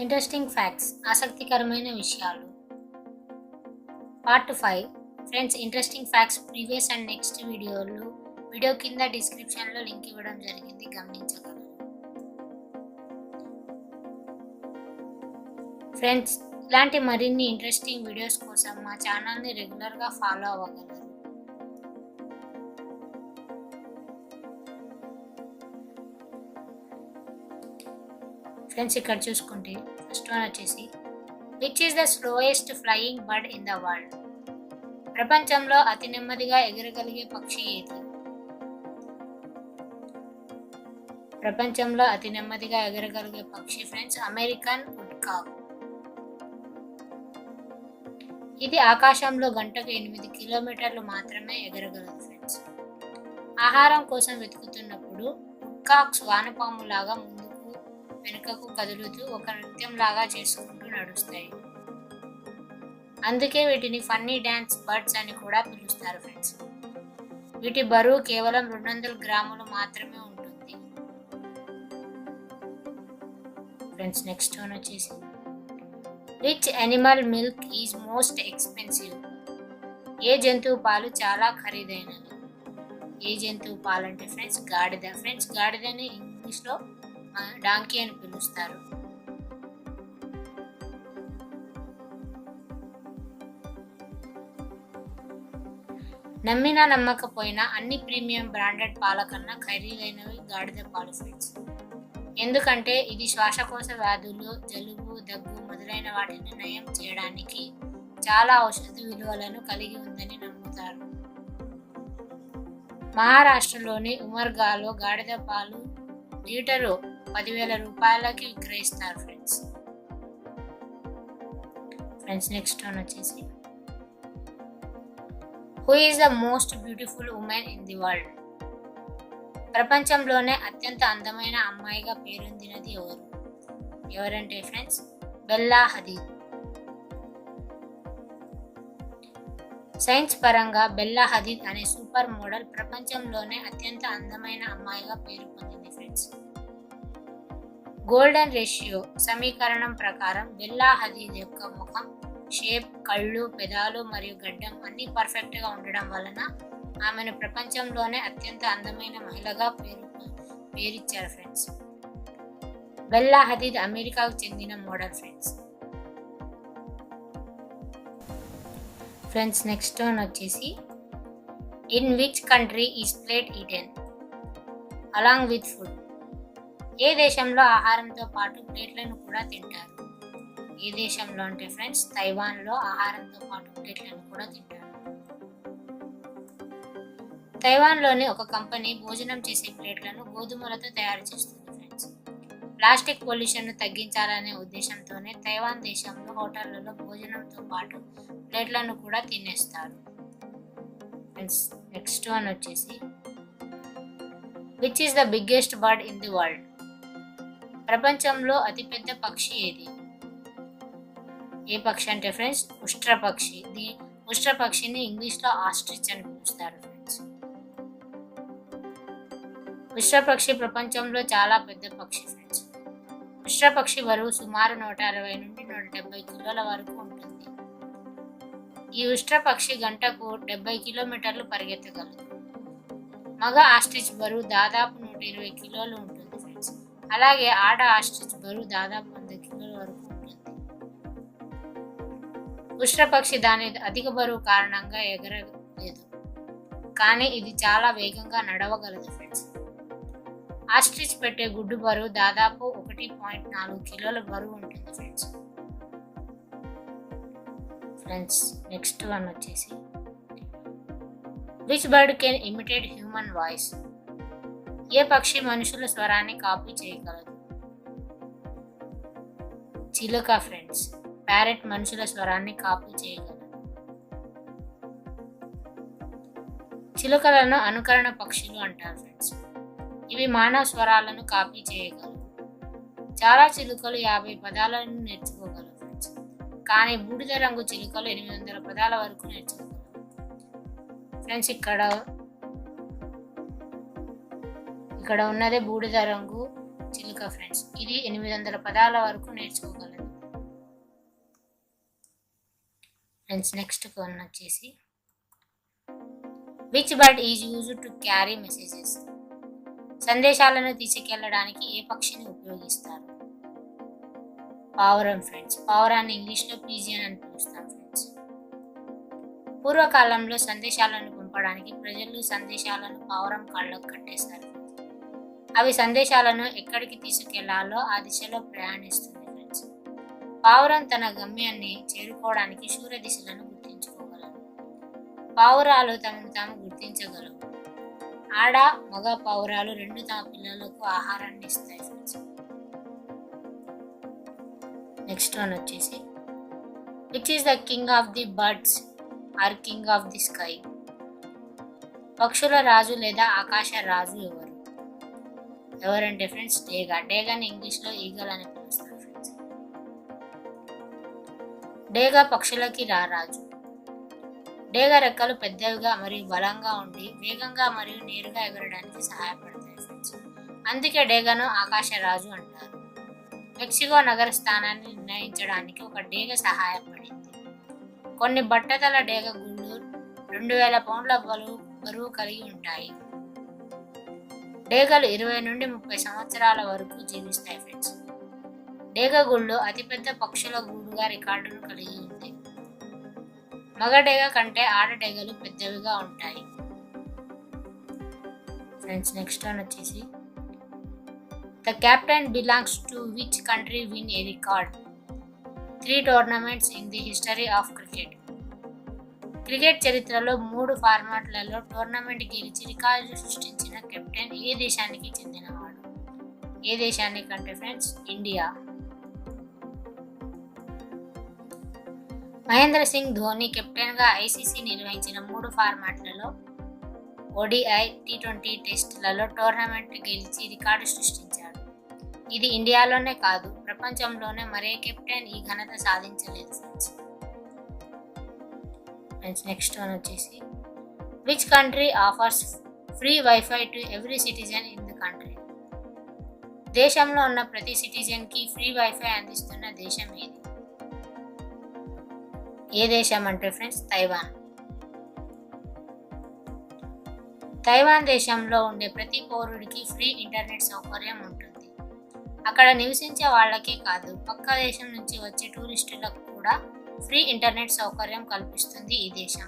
Interesting facts ఆసక్తికరమైన విషయాలు part 5 friends interesting facts previous and next video కింద డిస్క్రిప్షన్లో లింక్ ఇవ్వడం జరిగింది, గమనించగలరు. ఫ్రెండ్స్ ఇలాంటి మరిన్ని ఇంట్రెస్టింగ్ వీడియోస్ కోసం మా ఛానల్ని రెగ్యులర్గా ఫాలో అవ్వగలరు. ఫ్రెండ్స్ ఇక్కడ చూసుకుంటే ఫస్ట్ వన్ వచ్చేసి which is the slowest flying bird in the world? ప్రపంచంలో అతి నెమ్మదిగా ఎగరగలిగే పక్షి ఏది? ప్రపంచంలో అతి నెమ్మదిగా ఎగరగలిగే పక్షి ఫ్రెండ్స్ అమెరికన్ వుడ్కాక్. ఇది ఆకాశంలో గంటకు 8 కిలోమీటర్లు మాత్రమే ఎగరగలదు ఫ్రెండ్స్. ఆహారం కోసం వెతుకుతున్నప్పుడు వుడ్కాక్స్ వానపాము లాగా ముందుకు వెనుకకు కదులుతూ ఒక నృత్యం లాగా చేసుకుంటూ నడుస్తాయి. అందుకే వీటిని ఫన్నీ డ్యాన్స్ బర్డ్స్ అని కూడా పిలుస్తారు ఫ్రెండ్స్. వీటి బరువు కేవలం 200 గ్రాములు మాత్రమే ఉంటుంది. ఫ్రెండ్స్ నెక్స్ట్ వన్ వచ్చేసి which animal milk is most expensive? ఏ జంతువు పాలు చాలా ఖరీదైనవి? ఏ జంతువు పాలు అంటే ఫ్రెండ్స్ గాడిద. ఫ్రెండ్స్ గాడిదని ఇంగ్లీష్లో డాంకీ అని పిలుస్తారు. నమ్మినా నమ్మకపోయినా అన్ని ప్రీమియం బ్రాండెడ్ పాల కన్నా ఖరీదైనవి గాడిద పాలు ఫ్రెండ్స్. ఎందుకంటే ఇది శ్వాసకోశ వ్యాధులు, జలుబు, దగ్గు మొదలైన వాటిని నయం చేయడానికి చాలా ఔషధ విలువలను కలిగి ఉందని నమ్ముతారు. మహారాష్ట్రలోని ఉమర్గాలో గాడిద పాలు లీటరు 10,000 రూపాయలకి విక్రయిస్తారు ఫ్రెండ్స్. నెక్స్ట్ వన్ వచ్చేసి who is the most beautiful women in the world? ప్రపంచంలోనే అత్యంత అందమైన అమ్మాయిగా పేరొందినది ఎవరంటే ఫ్రెండ్స్ బెల్లా హదీద్. సైన్స్ పరంగా బెల్లా హదీద్ అనే సూపర్ మోడల్ ప్రపంచంలోనే అత్యంత అందమైన అమ్మాయిగా పేరు పొందింది ఫ్రెండ్స్. గోల్డెన్ రేషియో సమీకరణం ప్రకారం బెల్లా హదీద్ యొక్క ముఖం, షేప్, కళ్ళు, పెదాలు మరియు గడ్డం అన్ని పర్ఫెక్ట్గా ఉండడం వలన ఆమెను ప్రపంచంలోనే అత్యంత అందమైన మహిళగా పేరిచ్చారు ఫ్రెండ్స్. బెల్లా హదీద్ అమెరికాకు చెందిన మోడల్ ఫ్రెండ్స్ నెక్స్ట్ వన్ వచ్చేసి in which country is plate eaten along with food? ఏ దేశంలో ఆహారంతో పాటు ప్లేట్లను కూడా తింటారు? ఏ దేశంలో అంటే ఫ్రెండ్స్ తైవాన్లో ఆహారంతో పాటు ప్లేట్లను కూడా తింటారు. తైవాన్లోని ఒక కంపెనీ భోజనం చేసే ప్లేట్లను గోధుమలతో తయారు చేస్తుంది ఫ్రెండ్స్. ప్లాస్టిక్ పొల్యూషన్ను తగ్గించాలనే ఉద్దేశంతోనే తైవాన్ దేశంలో హోటళ్లలో భోజనంతో పాటు ప్లేట్లను కూడా తినేస్తారు. ఫ్రెండ్స్ నెక్స్ట్ వన్ వచ్చేసి which is the biggest bird in the world? ప్రపంచంలో అతిపెద్ద పక్షి ఏది? ఏ పక్షి అంటే ఫ్రెండ్స్ ఉష్ట్రపక్షి. ఉష్ట్రపక్షిని ఇంగ్లీష్లో ఆస్ట్రిచ్ అని పిలుస్తారు ఫ్రెండ్స్. ఉష్ట్రపక్షి ప్రపంచంలో చాలా పెద్ద పక్షి ఫ్రెండ్స్. ఉష్ట్రపక్షి బరువు సుమారు 160 నుండి 170 కిలోల వరకు ఉంటుంది. ఈ ఉష్ట్రపక్షి గంటకు 70 కిలోమీటర్లు పరిగెత్తగలదు. మగ ఆస్ట్రిచ్ బరువు దాదాపు 120 కిలోలు ఉంటుంది ఫ్రెండ్స్. అలాగే ఆడ ఆస్ట్రిచ్ బరువు దాదాపు 100 కిలోల వరకు ఉంటుంది. ఉష్ట్రపక్షి దాని అధిక బరువు కారణంగా ఎగరలేదు, కానీ ఇది చాలా వేగంగా నడవగలదు ఫ్రెండ్స్. ఆస్ట్రిచ్ పెట్టే గుడ్డు బరువు దాదాపు 1.4 కిలోల బరువు ఉంటుంది ఫ్రెండ్స్ నెక్స్ట్ వన్ వచ్చేసి which bird can imitate human voice? ఏ పక్షి మనుషుల స్వరాన్ని కాపీ చేయగలదు? చిలుక ఫ్రెండ్స్. ప్యారెట్ మనుషుల స్వరాన్ని కాపీ చేయగలదు. చిలుకలను అనుకరణ పక్షులు అంటారు ఫ్రెండ్స్. ఇవి మానవ స్వరాలను కాపీ చేయగలవు. చాలా చిలుకలు 50 పదాలను నేర్చుకోగలవు ఫ్రెండ్స్. కానీ బూడిద రంగు చిలుకలు 800 పదాల వరకు నేర్చుకోగలవు ఫ్రెండ్స్. ఇక్కడ ఉన్నదే బూడిద రంగు చిలుక ఫ్రెండ్స్. ఇది 800 పదాల వరకు నేర్చుకోగలదు. ఫ్రెండ్స్ నెక్స్ట్ వన్ వచ్చేసి which bird is used to carry messages. సందేశాలను తీసుకెళ్లడానికి ఏ పక్షిని ఉపయోగిస్తారు? పావురం ఫ్రెండ్స్. పావురాన్ని ఇంగ్లీష్లో పీజియన్ అని పిలుస్తాం ఫ్రెండ్స్. పూర్వకాలంలో సందేశాలను పంపడానికి ప్రజలు సందేశాలను పావురం కాళ్ళకు కట్టేశారు. అవి సందేశాలను ఎక్కడికి తీసుకెళ్లాలో ఆ దిశలో ప్రయాణిస్తుంది ఫ్రెండ్స్. పావురం తన గమ్యాన్ని చేరుకోవడానికి సూర్య దిశలను గుర్తించుకోగలదు. పావురాలు తమను తాము గుర్తించగలవు. ఆడ మగ పావురాలు రెండు తమ పిల్లలకు ఆహారాన్ని ఇస్తాయి ఫ్రెండ్స్. నెక్స్ట్ వన్ వచ్చేసి which is the king of the birds or king of the sky. పక్షుల రాజు లేదా ఆకాశ రాజు ఎవరు? ఎవరంటే ఫ్రెండ్స్ డేగా. డేగాని ఇంగ్లీష్లో ఈగల్ అని పిలుస్తారు ఫ్రెండ్స్. డేగా పక్షులకి రారాజు. డేగ రెక్కలు పెద్దవిగా మరియు బలంగా ఉండి వేగంగా మరియు నేరుగా ఎగరడానికి సహాయపడతాయి ఫ్రెండ్స్. అందుకే డేగను ఆకాశ రాజు అంటారు. మెక్సికో నగర స్థానాన్ని నిర్ణయించడానికి ఒక డేగ సహాయపడింది. కొన్ని బట్టతల డేగ గుళ్ళు 2000 పౌండ్ల బరువు కలిగి ఉంటాయి. డేగలు 20 నుండి 30 సంవత్సరాల వరకు జీవిస్తాయి ఫ్రెండ్స్. డేగ గుళ్ళు అతిపెద్ద పక్షుల గూడుగా రికార్డును కలిగి ఉంది. మగ డేగ కంటే ఆడ డేగలు పెద్దవిగా ఉంటాయి ఫ్రెండ్స్. నెక్స్ట్ వన్ వచ్చేసి the captain belongs to which country win a record 3 tournaments in the history of cricket. Cricket చరిత్రలో 3 ఫార్మాట్లలో టోర్నమెంట్ గెలిచి రికార్డు సృష్టించిన కెప్టెన్ ఏ దేశానికి చెందినవాడు? ఏ దేశానికి అంటే ఫ్రెండ్స్ ఇండియా. మహేంద్ర సింగ్ ధోని కెప్టెన్గా ఐసీసీ నిర్వహించిన 3 ఫార్మాట్లలో ఓడిఐ, టీ20 టెస్టులలో టోర్నమెంట్ గెలిచి రికార్డు సృష్టించాడు. ఇది ఇండియాలోనే కాదు ప్రపంచంలోనే మరే కెప్టెన్ ఈ ఘనత సాధించలేదు ఫ్రెండ్స్. నెక్స్ట్ వన్ వచ్చేసి which country offers free wifi to every citizen in the country. దేశంలో ఉన్న ప్రతి సిటిజన్కి ఫ్రీ వైఫై అందిస్తున్న దేశం ఏది? ఏ దేశం అంటే ఫ్రెండ్స్ తైవాన్. తైవాన్ దేశంలో ఉండే ప్రతి పౌరుడికి ఫ్రీ ఇంటర్నెట్ సౌకర్యం ఉంటుంది. అక్కడ నివసించే వాళ్ళకే కాదు పక్క దేశం నుంచి వచ్చే టూరిస్టులకు కూడా ఫ్రీ ఇంటర్నెట్ సౌకర్యం కల్పిస్తుంది ఈ దేశం.